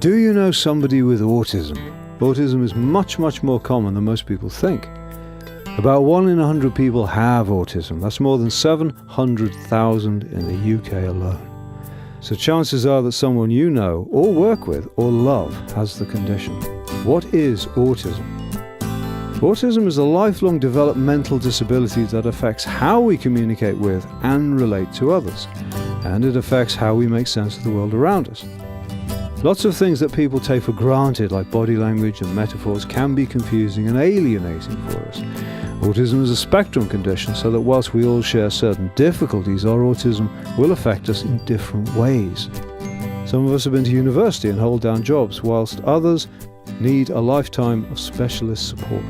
Do you know somebody with autism? Autism is much more common than most people think. About 1 in 100 people have autism. That's more than 700,000 in the UK alone. So chances are that someone you know, or work with, or love has the condition. What is autism? Autism is a lifelong developmental disability that affects how we communicate with and relate to others, and it affects how we make sense of the world around us. Lots of things that people take for granted, like body language and metaphors, can be confusing and alienating for us. Autism is a spectrum condition, so that whilst we all share certain difficulties, our autism will affect us in different ways. Some of us have been to university and hold down jobs, whilst others need a lifetime of specialist support.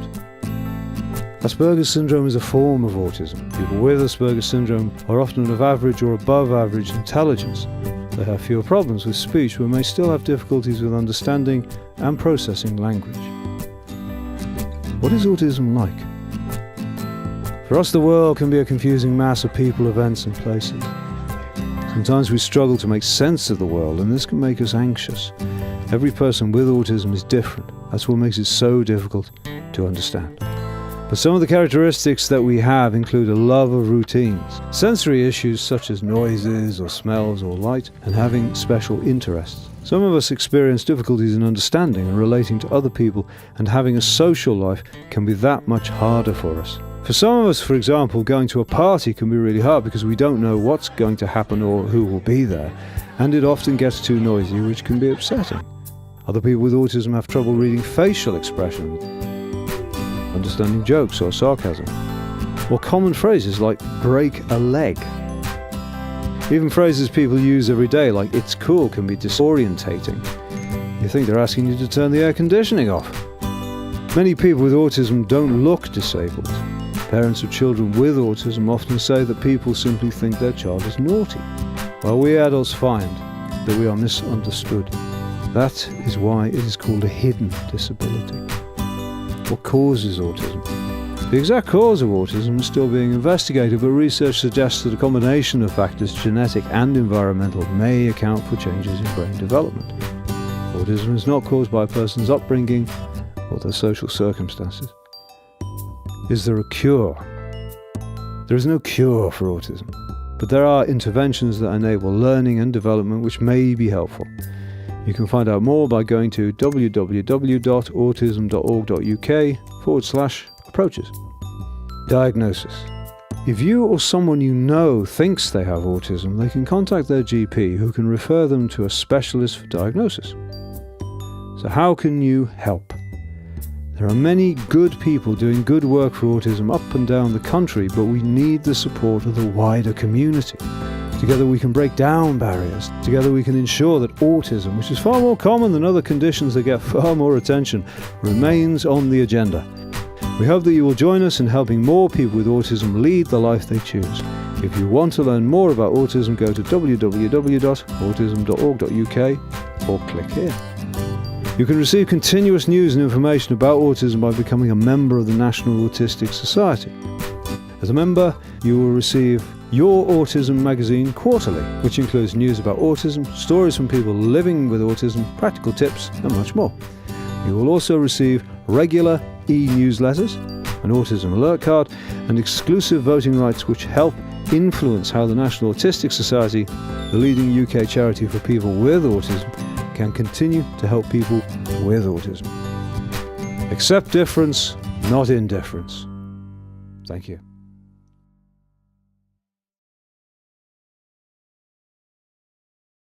Asperger's syndrome is a form of autism. People with Asperger's syndrome are often of average or above average intelligence. They have fewer problems with speech, but may still have difficulties with understanding and processing language. What is autism like? For us, the world can be a confusing mass of people, events and places. Sometimes we struggle to make sense of the world, and this can make us anxious. Every person with autism is different. That's what makes it so difficult to understand. But some of the characteristics that we have include a love of routines, sensory issues such as noises or smells or light, and having special interests. Some of us experience difficulties in understanding and relating to other people, and having a social life can be that much harder for us. For some of us, for example, going to a party can be really hard because we don't know what's going to happen or who will be there, and it often gets too noisy, which can be upsetting. Other people with autism have trouble reading facial expressions, understanding jokes or sarcasm, or common phrases like break a leg. Even phrases people use every day like it's cool can be disorientating. You think they're asking you to turn the air conditioning off. Many people with autism don't look disabled. Parents of children with autism often say that people simply think their child is naughty, while we adults find that we are misunderstood. That is why it is called a hidden disability. What causes autism? The exact cause of autism is still being investigated, but research suggests that a combination of factors, genetic and environmental, may account for changes in brain development. Autism is not caused by a person's upbringing or their social circumstances. Is there a cure? There is no cure for autism, but there are interventions that enable learning and development which may be helpful. You can find out more by going to www.autism.org.uk/approaches. Diagnosis. If you or someone you know thinks they have autism, they can contact their GP, who can refer them to a specialist for diagnosis. So how can you help? There are many good people doing good work for autism up and down the country, but we need the support of the wider community. Together we can break down barriers. Together we can ensure that autism, which is far more common than other conditions that get far more attention, remains on the agenda. We hope that you will join us in helping more people with autism lead the life they choose. If you want to learn more about autism, go to www.autism.org.uk or click here. You can receive continuous news and information about autism by becoming a member of the National Autistic Society. As a member, you will receive Your Autism magazine quarterly, which includes news about autism, stories from people living with autism, practical tips, and much more. You will also receive regular e-newsletters, an autism alert card, and exclusive voting rights which help influence how the National Autistic Society, the leading UK charity for people with autism, can continue to help people with autism. Accept difference, not indifference. Thank you.